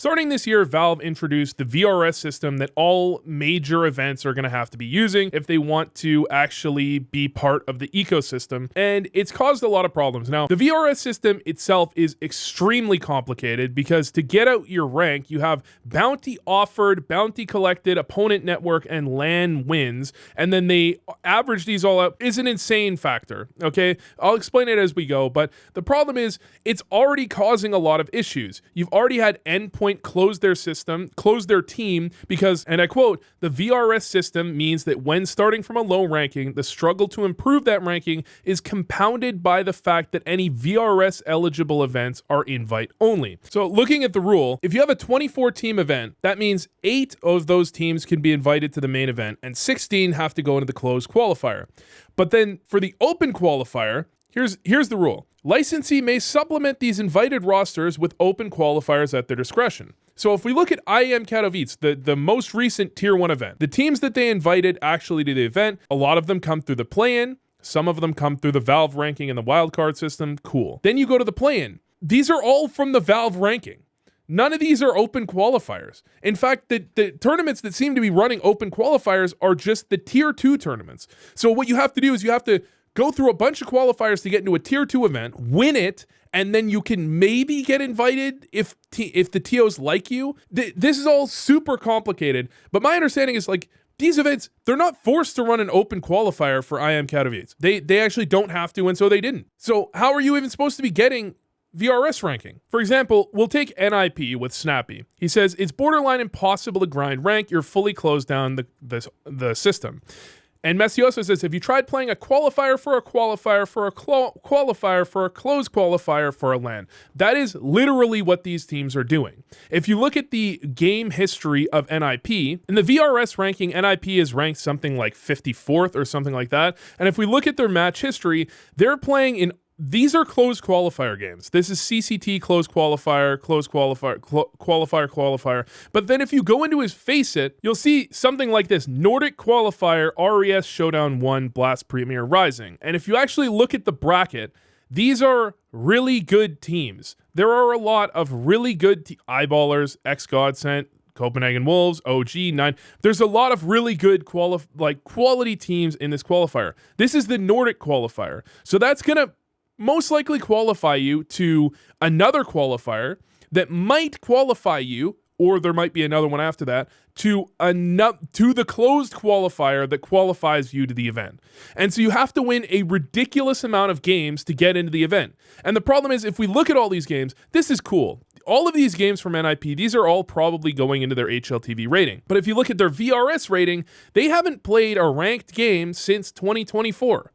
Starting this year, Valve introduced the VRS system that all major events are going to have to be using if they want to actually be part of the ecosystem, and it's caused a lot of problems. Now, the VRS system itself is extremely complicated because to get out your rank, you have bounty offered, bounty collected, opponent network, and LAN wins, and then they average these all out. Is an insane factor, okay? I'll explain it as we go, but the problem is it's already causing a lot of issues. You've already had Endpoint close their system, close their team because, and I quote, the VRS system means that when starting from a low ranking, the struggle to improve that ranking is compounded by the fact that any VRS eligible events are invite only. So looking at the rule, if you have a 24 team event, that means 8 of those teams can be invited to the main event and 16 have to go into the closed qualifier. But then for the open qualifier, here's the rule. Licensee may supplement these invited rosters with open qualifiers at their discretion. So if we look at IEM Katowice, the most recent Tier 1 event, the teams that they invited actually to the event, a lot of them come through the play-in, some of them come through the Valve ranking and the wildcard system, cool. Then you go to the play-in. These are all from the Valve ranking. None of these are open qualifiers. In fact, the tournaments that seem to be running open qualifiers are just the Tier 2 tournaments. So what you have to do is you have to go through a bunch of qualifiers to get into a Tier 2 event, win it, and then you can maybe get invited if the TOs like you. This is all super complicated, but my understanding is like these events, they're not forced to run an open qualifier for IEM Katowice. They actually don't have to, and so they didn't. So how are you even supposed to be getting VRS ranking? For example, we'll take NIP with Snappy. He says, it's borderline impossible to grind rank. You're fully closed down the system. And Messioso says, have you tried playing a qualifier for a qualifier for a qualifier for a closed qualifier for a LAN? That is literally what these teams are doing. If you look at the game history of NIP, in the VRS ranking, NIP is ranked something like 54th or something like that. And if we look at their match history, they're playing in these are closed qualifier games. This is CCT closed qualifier, qualifier. But then if you go into his Faceit, you'll see something like this: Nordic qualifier, RES Showdown 1, Blast Premier Rising. And if you actually look at the bracket, these are really good teams. There are a lot of really good Eyeballers, X-Godsent, Copenhagen Wolves, OG9. There's a lot of really good quality teams in this qualifier. This is the Nordic qualifier. So that's going to most likely qualify you to another qualifier that might qualify you, or there might be another one after that, to the closed qualifier that qualifies you to the event. And so you have to win a ridiculous amount of games to get into the event. And the problem is, if we look at all these games, this is cool. All of these games from NIP, these are all probably going into their HLTV rating. But if you look at their VRS rating, they haven't played a ranked game since 2024.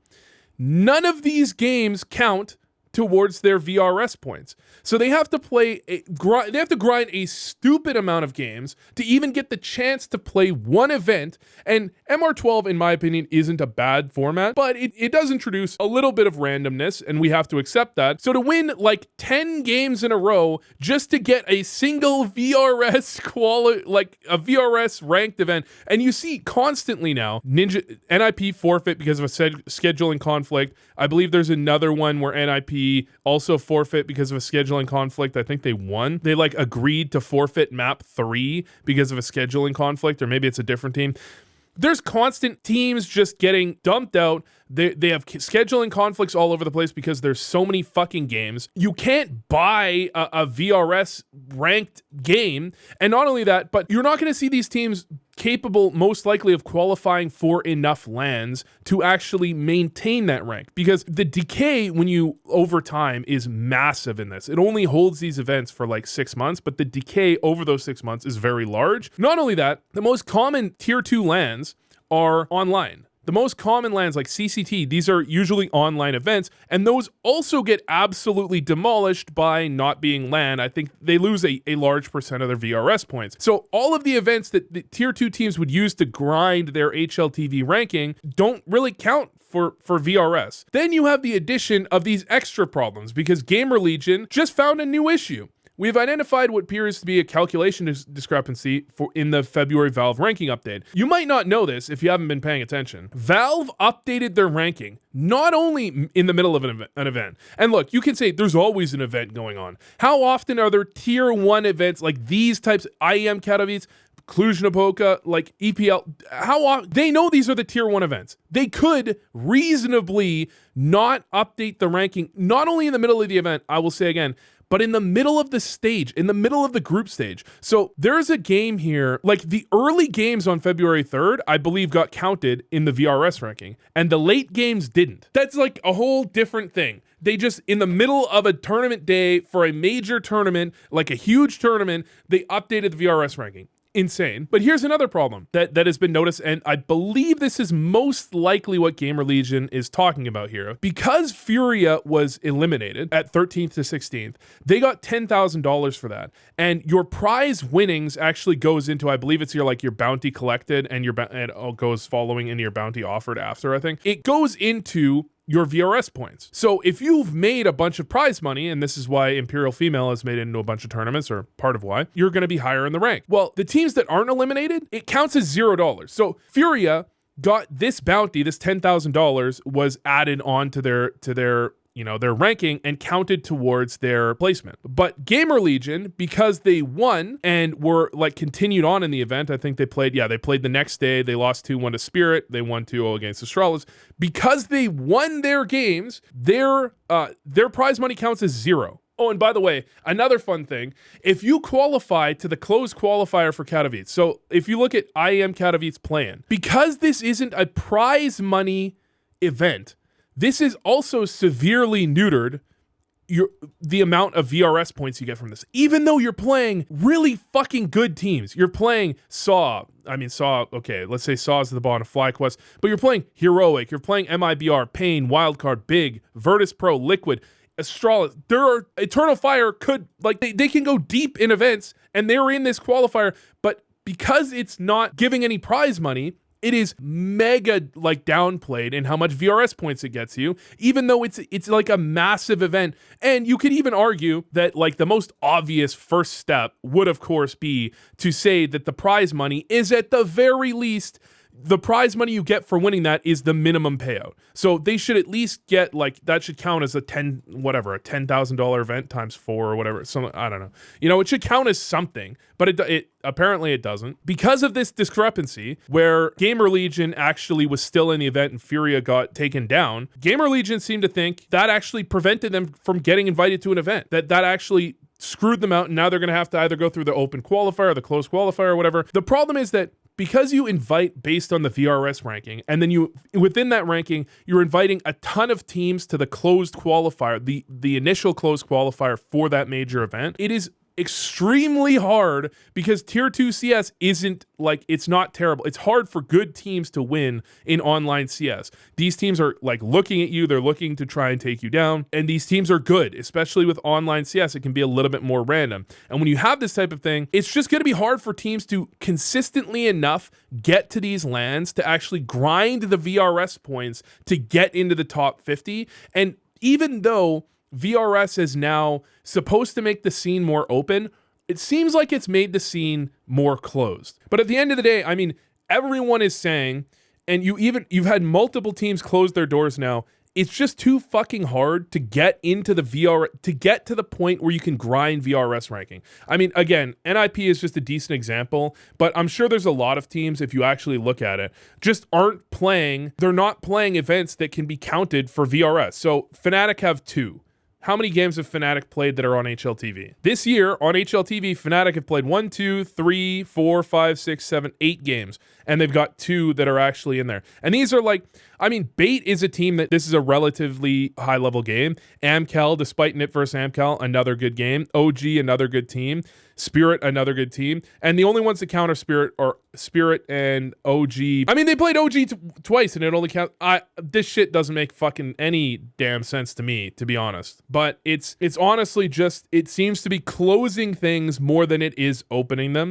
None of these games count towards their VRS points. So they have to grind a stupid amount of games to even get the chance to play one event. And MR12, in my opinion, isn't a bad format, but it does introduce a little bit of randomness, and we have to accept that. So to win like 10 games in a row just to get a single VRS a VRS ranked event, and you see constantly now NIP forfeit because of a scheduling conflict. I believe there's another one where NIP also forfeit because of a scheduling conflict. I think they won. They agreed to forfeit map 3 because of a scheduling conflict, or maybe it's a different team. There's constant teams just getting dumped out. They have scheduling conflicts all over the place because there's so many fucking games. You can't buy a VRS ranked game. And not only that, but you're not going to see these teams capable, most likely, of qualifying for enough LANs to actually maintain that rank, because the decay over time is massive in this. It only holds these events for like 6 months, but the decay over those 6 months is very large. Not only that, the most common Tier 2 LANs are online. The most common LANs like CCT, these are usually online events, and those also get absolutely demolished by not being LAN. I think they lose a large percent of their VRS points. So all of the events that the Tier 2 teams would use to grind their HLTV ranking don't really count for VRS. Then you have the addition of these extra problems because Gamer Legion just found a new issue. we've identified what appears to be a calculation discrepancy in the February Valve ranking update. You might not know this if you haven't been paying attention. Valve updated their ranking not only in the middle of an event. And look, you can say there's always an event going on. How often are there tier 1 events like these types, IEM Katowice, Cluj-Napoca, like EPL? How often? They know these are the tier 1 events. They could reasonably not update the ranking, not only in the middle of the event, I will say again, but in the middle of the stage, in the middle of the group stage. So there's a game here, like the early games on February 3rd, I believe got counted in the VRS ranking, and the late games didn't. That's like a whole different thing. They just, in the middle of a tournament day for a major tournament, like a huge tournament, they updated the VRS ranking. Insane. But here's another problem that has been noticed, and I believe this is most likely what Gamer Legion is talking about here. Because Furia was eliminated at 13th to 16th, they got $10,000 for that. And your prize winnings actually goes into, I believe it's your bounty collected and it goes following into your bounty offered after, I think. It goes into your VRS points. So if you've made a bunch of prize money, and this is why Imperial Female has made it into a bunch of tournaments, or part of why, you're going to be higher in the rank. Well, the teams that aren't eliminated, it counts as $0. So Furia got this bounty, this $10,000 was added on to their ranking and counted towards their placement. But Gamer Legion, because they won and were continued on in the event, I think they played the next day. They lost 2-1 to Spirit. They won 2-0 against Astralis. Because they won their games, their prize money counts as 0. Oh, and by the way, another fun thing, if you qualify to the closed qualifier for Katowice, so if you look at IEM Katowice plan, because this isn't a prize money event, this is also severely neutered the amount of VRS points you get from this. Even though you're playing really fucking good teams. You're playing okay, let's say Saw is at the bottom of FlyQuest, but you're playing Heroic, you're playing MIBR, Pain, Wildcard, Big, Virtus Pro, Liquid, Astralis. Eternal Fire could, they can go deep in events, and they're in this qualifier, but because it's not giving any prize money, it is mega downplayed in how much VRS points it gets you, even though it's like a massive event. And you could even argue that the most obvious first step would of course be to say that the prize money is at the very least, the prize money you get for winning that is the minimum payout. So they should at least get that should count as a $10,000 event times 4 or whatever. I don't know. It should count as something, but it apparently it doesn't. Because of this discrepancy where Gamer Legion actually was still in the event and Furia got taken down, Gamer Legion seemed to think that actually prevented them from getting invited to an event. That actually screwed them out, and now they're going to have to either go through the open qualifier or the closed qualifier or whatever. The problem is that because you invite based on the VRS ranking, and then within that ranking, you're inviting a ton of teams to the closed qualifier, the initial closed qualifier for that major event, it is extremely hard because tier 2 CS isn't it's not terrible. It's hard for good teams to win in online CS. These teams are looking at you, they're looking to try and take you down, and these teams are good, especially with online CS. It can be a little bit more random. And when you have this type of thing, it's just going to be hard for teams to consistently enough get to these lands to actually grind the VRS points to get into the top 50. And even though VRS is now supposed to make the scene more open, it seems like it's made the scene more closed. But at the end of the day, I mean, everyone is saying, and you've had multiple teams close their doors now, it's just too fucking hard to get into the to get to the point where you can grind VRS ranking. I mean, again, NIP is just a decent example, but I'm sure there's a lot of teams, if you actually look at it, just they're not playing events that can be counted for VRS. So Fnatic have 2. How many games have Fnatic played that are on HLTV? This year, on HLTV, Fnatic have played 1, 2, 3, 4, 5, 6, 7, 8 games, and they've got 2 that are actually in there. And these are Bait is a team that this is a relatively high-level game. Amcal, despite Nit versus Amcal, another good game. OG, another good team. Spirit, another good team. And the only ones that count are Spirit and OG. I mean, they played OG twice, and it only counts. This shit doesn't make fucking any damn sense to me, to be honest. But it's honestly just, it seems to be closing things more than it is opening them.